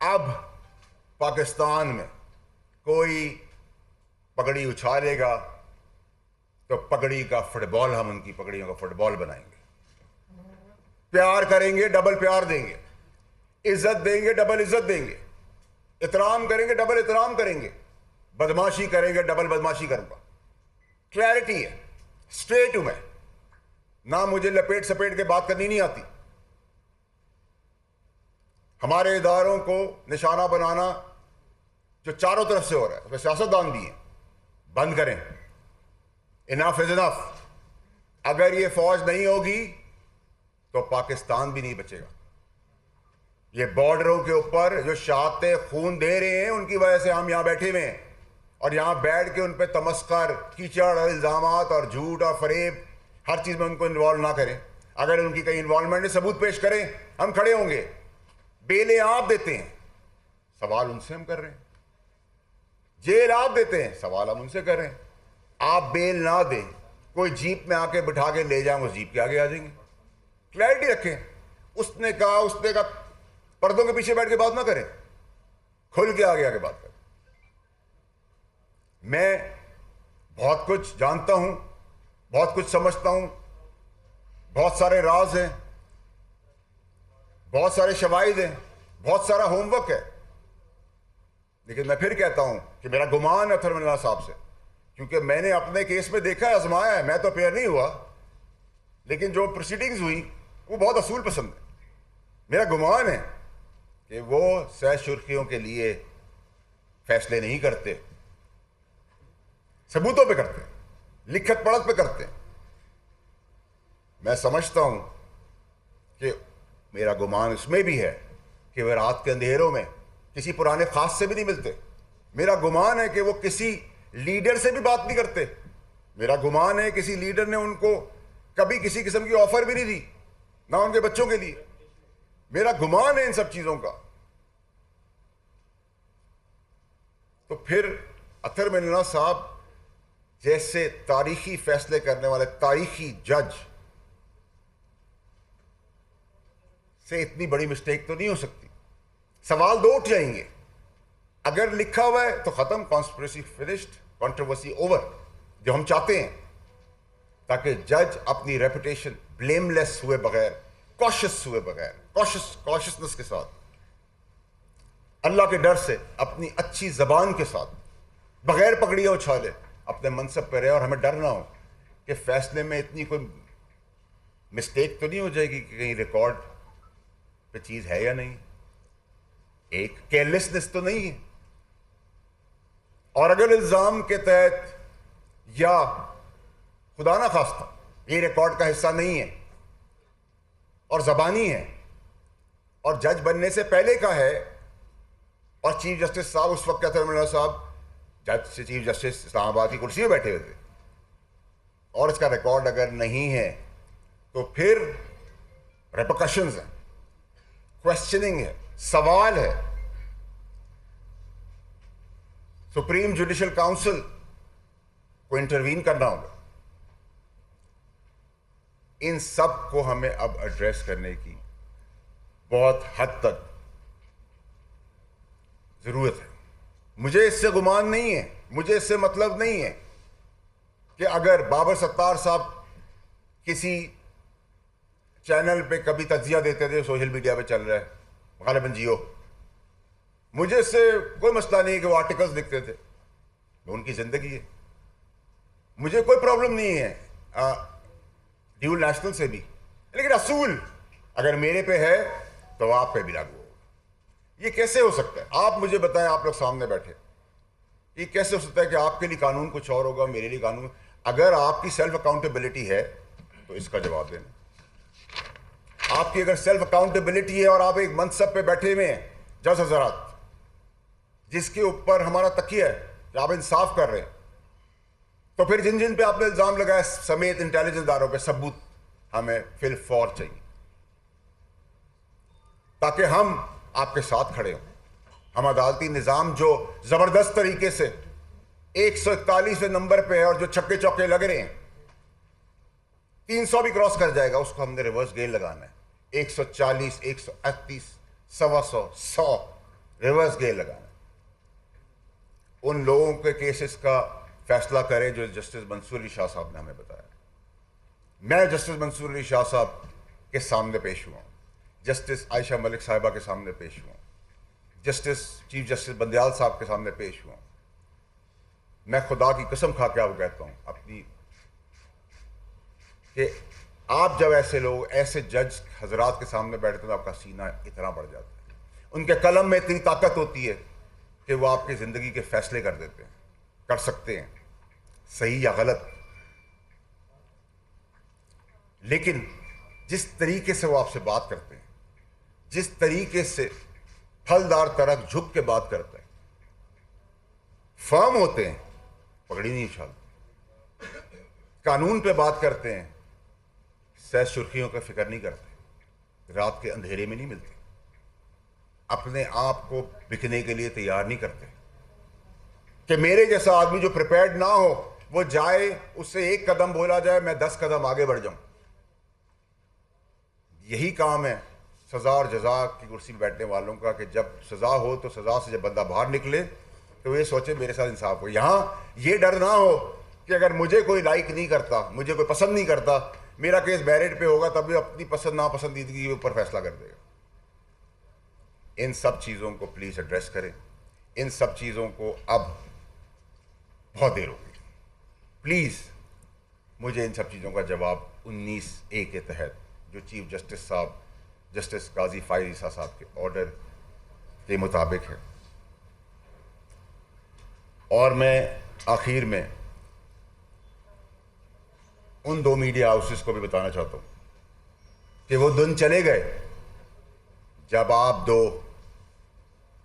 اب پاکستان میں کوئی پگڑی اچھالے گا تو پگڑی کا فٹ بال، ہم ان کی پگڑیوں کا فٹ بال بنائیں گے. پیار کریں گے ڈبل پیار دیں گے، عزت دیں گے ڈبل عزت دیں گے، احترام کریں گے ڈبل احترام کریں گے، بدماشی کریں گے ڈبل بدماشی کروں گا. کلیئرٹی ہے، اسٹریٹ ہوں میں، نہ مجھے لپیٹ سپیٹ کے بات کرنی نہیں آتی. ہمارے اداروں کو نشانہ بنانا جو چاروں طرف سے ہو رہا ہے، اس میں سیاستدان بھی ہیں، بند کریں. انف از انف. اگر یہ فوج نہیں ہوگی تو پاکستان بھی نہیں بچے گا. یہ بارڈروں کے اوپر جو شہادتیں خون دے رہے ہیں، ان کی وجہ سے ہم یہاں بیٹھے ہوئے ہیں، اور یہاں بیٹھ کے ان پہ تمسخر، کیچڑ اور الزامات اور جھوٹ اور فریب ہر چیز میں ان کو انوالو نہ کریں. اگر ان کی کہیں انوالومنٹ ہے، ثبوت پیش کریں، ہم کھڑے ہوں گے. بیلیں آپ دیتے ہیں، سوال ان سے ہم کر رہے ہیں. جیل آپ دیتے ہیں، سوال ہم ان سے کر رہے ہیں. آپ بیل نہ دیں، کوئی جیپ میں آ کے بٹھا کے لے جائیں، وہ جیپ کے آگے آ جائیں گے. کلیئرٹی رکھیں. اس نے کہا پردوں کے پیچھے بیٹھ کے بات نہ کریں، کھل کے آگے آگے بات کریں. میں بہت کچھ جانتا ہوں، بہت کچھ سمجھتا ہوں، بہت سارے راز ہیں، بہت سارے شواہد ہیں، بہت سارا ہوم ورک ہے. لیکن میں پھر کہتا ہوں کہ میرا گمان ہے اطہر من اللہ صاحب سے، کیونکہ میں نے اپنے کیس میں دیکھا ہے، آزمایا ہے. میں تو اپیئر نہیں ہوا، لیکن جو پروسیڈنگز ہوئی وہ بہت اصول پسند ہے. میرا گمان ہے کہ وہ سہ شرخیوں کے لیے فیصلے نہیں کرتے، ثبوتوں پہ کرتے، لکھت پڑھت پہ کرتے. میں سمجھتا ہوں کہ میرا گمان اس میں بھی ہے کہ وہ رات کے اندھیروں میں کسی پرانے خاص سے بھی نہیں ملتے. میرا گمان ہے کہ وہ کسی لیڈر سے بھی بات نہیں کرتے. میرا گمان ہے کسی لیڈر نے ان کو کبھی کسی قسم کی آفر بھی نہیں دی، نہ ان کے بچوں کے لیے. میرا گمان ہے ان سب چیزوں کا. تو پھر اطہر من اللہ صاحب جیسے تاریخی فیصلے کرنے والے تاریخی جج سے اتنی بڑی مسٹیک تو نہیں ہو سکتی. سوال دو اٹھ جائیں گے. اگر لکھا ہوا ہے تو ختم، کانسپریسی فنشڈ، کنٹروورسی اوور، جو ہم چاہتے ہیں، تاکہ جج اپنی ریپوٹیشن بلیم لیس ہوئے بغیر، کوشس ہوئے بغیر، کوشسنس کے ساتھ، اللہ کے ڈر سے، اپنی اچھی زبان کے ساتھ، بغیر پگڑیاں اچھالے اپنے منصب پہ رہے، اور ہمیں ڈر نہ ہو کہ فیصلے میں اتنی کوئی مسٹیک تو نہیں ہو جائے گی کہ کہیں ریکارڈ پہ چیز ہے یا نہیں، ایک کیئرلیسنس تو نہیں ہے. اور اگر الزام کے تحت یا خدا نہ خواستہ یہ ریکارڈ کا حصہ نہیں ہے اور زبانی ہے اور جج بننے سے پہلے کا ہے، اور چیف جسٹس صاحب اس وقت اطہر من اللہ صاحب جج سے چیف جسٹس اسلام آباد کی کرسی پہ بیٹھے ہوئے تھے، اور اس کا ریکارڈ اگر نہیں ہے تو پھر ریپرکشنز ہیں، کوشچننگ ہے، سوال ہے. سپریم جوڈیشل کاؤنسل کو انٹروین کرنا ہوگا. ان سب کو ہمیں اب ایڈریس کرنے کی بہت حد تک ضرورت ہے. مجھے اس سے گمان نہیں ہے، مجھے اس سے مطلب نہیں ہے کہ اگر بابر ستار صاحب کسی چینل پہ کبھی تجزیہ دیتے تھے، سوشل میڈیا پہ چل رہا ہے غالباً جیو، مجھے اس سے کوئی مسئلہ نہیں کہ وہ آرٹیکلز لکھتے تھے، ان کی زندگی ہے، مجھے کوئی پرابلم نہیں ہے ڈیول نیشنل سے بھی. لیکن اصول اگر میرے پہ ہے تو آپ پہ بھی لاگو ہوگا. یہ کیسے ہو سکتا ہے؟ آپ مجھے بتائیں، آپ لوگ سامنے بیٹھے، یہ کیسے ہو سکتا ہے کہ آپ کے لیے قانون کچھ اور ہوگا، میرے لیے قانون؟ اگر آپ کی سیلف اکاؤنٹیبلٹی ہے تو اس کا جواب دینا. آپ کی اگر سیلف اکاؤنٹیبلٹی ہے اور آپ ایک منصب پہ بیٹھے ہوئے ہیں جج حضرات، جس کے اوپر ہمارا تکیہ ہے کہ آپ انصاف کر رہے ہیں، تو پھر جن جن پہ آپ نے الزام لگایا سمیت انٹیلیجنس اداروں پہ ثبوت ہمیں فی الفور چاہیے، تاکہ ہم آپ کے ساتھ کھڑے ہوں. ہم عدالتی نظام جو زبردست طریقے سے 141ویں نمبر پہ ہے اور جو چھکے چوکے لگ رہے ہیں، 300 بھی کراس کر جائے گا، اس کو ہم نے ریورس گیئر لگانا ہے. 140، 138، 125، 100، ریورس گیئر لگانا. ان لوگوں کے کیسز کا فیصلہ کریں جو جسٹس منصور علی شاہ صاحب نے ہمیں بتایا. میں جسٹس منصور علی شاہ صاحب کے سامنے پیش ہوا ہوں, جسٹس عائشہ ملک صاحبہ کے سامنے پیش ہوا ہوں, چیف جسٹس بندیال صاحب کے سامنے پیش ہوا ہوں. میں خدا کی قسم کھا کے آپ کو کہتا ہوں اپنی کہ آپ جب ایسے لوگ ایسے جج حضرات کے سامنے بیٹھتے ہیں تو آپ کا سینہ اتنا بڑھ جاتا ہے. ان کے قلم میں اتنی طاقت ہوتی ہے کہ وہ آپ کی زندگی کے فیصلے کر دیتے ہیں, کر سکتے ہیں, صحیح یا غلط. لیکن جس طریقے سے وہ آپ سے بات کرتے ہیں, جس طریقے سے پھلدار ترک جھک کے بات کرتے ہیں, فرم ہوتے ہیں, پگڑی نہیں اچھالتے, قانون پہ بات کرتے ہیں, سیز سرخیوں کا فکر نہیں کرتے, رات کے اندھیرے میں نہیں ملتے, اپنے آپ کو بکنے کے لیے تیار نہیں کرتے کہ میرے جیسا آدمی جو پریپیئرڈ نہ ہو وہ جائے, اس سے ایک قدم بولا جائے میں 10 قدم آگے بڑھ جاؤں. یہی کام ہے سزا اور جزا کی کرسی پہ بیٹھنے والوں کا کہ جب سزا ہو تو سزا سے جب بندہ باہر نکلے تو یہ سوچے میرے ساتھ انصاف ہو. یہاں یہ ڈر نہ ہو کہ اگر مجھے کوئی لائک نہیں کرتا, مجھے کوئی پسند نہیں کرتا, میرا کیس میرٹ پہ ہوگا تب بھی اپنی پسند ناپسندیدگی کے اوپر فیصلہ کر دے گا. ان سب چیزوں کو پلیز ایڈریس کریں. ان سب چیزوں کو اب بہت دیر ہو گئی. پلیز مجھے ان سب چیزوں کا جواب 19A کے تحت جو چیف جسٹس صاحب جسٹس قاضی فائز عیسیٰ صاحب کے آرڈر کے مطابق ہے. اور میں آخر میں ان 2 میڈیا ہاؤسز کو بھی بتانا چاہتا ہوں کہ وہ دن چلے گئے جب آپ 2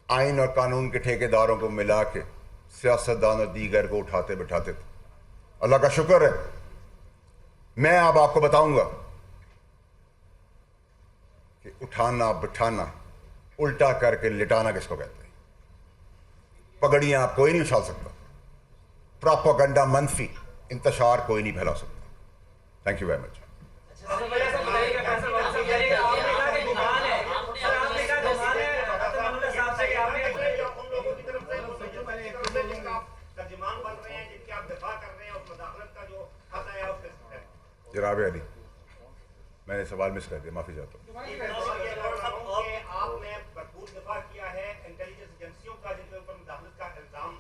آئین اور قانون کے ٹھیکیداروں کو ملا کے سیاستدان اور دیگر کو اٹھاتے بٹھاتے تھے. اللہ کا شکر ہے میں اب آپ کو بتاؤں گا کہ اٹھانا بٹھانا الٹا کر کے لٹانا کس کو کہتے ہیں. پگڑیاں آپ کوئی نہیں اچھال سکتا, پراپاگنڈا منفی انتشار کوئی نہیں پھیلا سکتا. Thank you very much. جناب علی میں نے سوال مس کر دیا, معافی چاہتا ہوں. آپ نے بھرپور دفاع کیا ہے انٹیلیجنس ایجنسیوں کا جن کے اوپر مداخلت کا الزام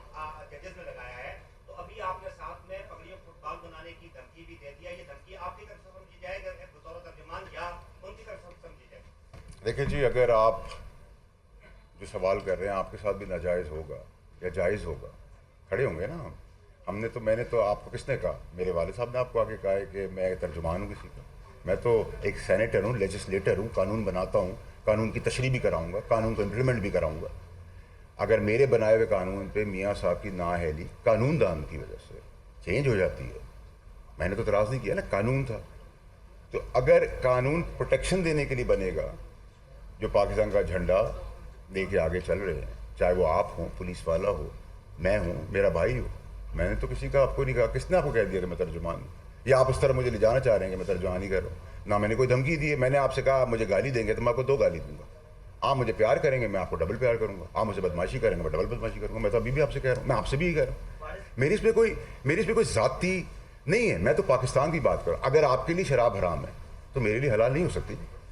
ججز نے لگایا ہے, تو ابھی آپ نے ساتھ میں پگڑیوں کو فٹ بال بنانے کی دھمکی بھی دے دیا. یہ دھمکی آپ کی طرف سے سمجھی جائے بطور ترجمان یا ان کی طرف سے سمجھی جائے؟ دیکھیں جی, اگر آپ جو سوال کر رہے ہیں آپ کے ساتھ بھی ناجائز ہوگا یا جائز ہوگا, کھڑے ہوں گے نا ہم نے. تو میں نے تو آپ کو کس نے کہا؟ میرے والد صاحب نے آپ کو آگے کہا ہے کہ میں ترجمان ہوں کسی کا. میں تو ایک سینیٹر ہوں, لیجسلیٹر ہوں, قانون بناتا ہوں, قانون کی تشریح بھی کراؤں گا, قانون کو امپلیمنٹ بھی کراؤں گا. اگر میرے بنائے ہوئے قانون پہ میاں صاحب کی نااہلی قانون دان کی وجہ سے چینج ہو جاتی ہے, میں نے تو اعتراض نہیں کیا نا, قانون تھا. تو اگر قانون پروٹیکشن دینے کے لیے بنے گا, جو پاکستان کا جھنڈا لے کے آگے چل رہے ہیں, چاہے وہ آپ ہوں, پولیس والا ہو, میں ہوں, میرا بھائی ہو, میں نے تو کسی کا آپ کو نہیں کہا. کس نے آپ کو کہہ دیا کہ میں ترجمان ہوں, یا آپ اس طرح مجھے لے جانا چاہ رہے ہیں کہ میں ترجمان ہی کر رہا ہوں؟ نہ میں نے کوئی دھمکی دی ہے. میں نے آپ سے کہا آپ مجھے گالی دیں گے تو میں آپ کو 2 گالی دوں گا. آپ مجھے پیار کریں گے میں آپ کو ڈبل پیار کروں گا. آپ مجھے بدماشی کریں گے میں ڈبل بدماشی کروں گا. میں تو ابھی بھی آپ سے کہہ رہا ہوں, میں آپ سے بھی یہی کہہ رہا ہوں. میری اس پہ کوئی ذاتی نہیں ہے. میں تو پاکستان کی بات کر رہا ہوں. اگر آپ کے لیے شراب حرام ہے تو میرے لیے حلال نہیں ہو سکتی.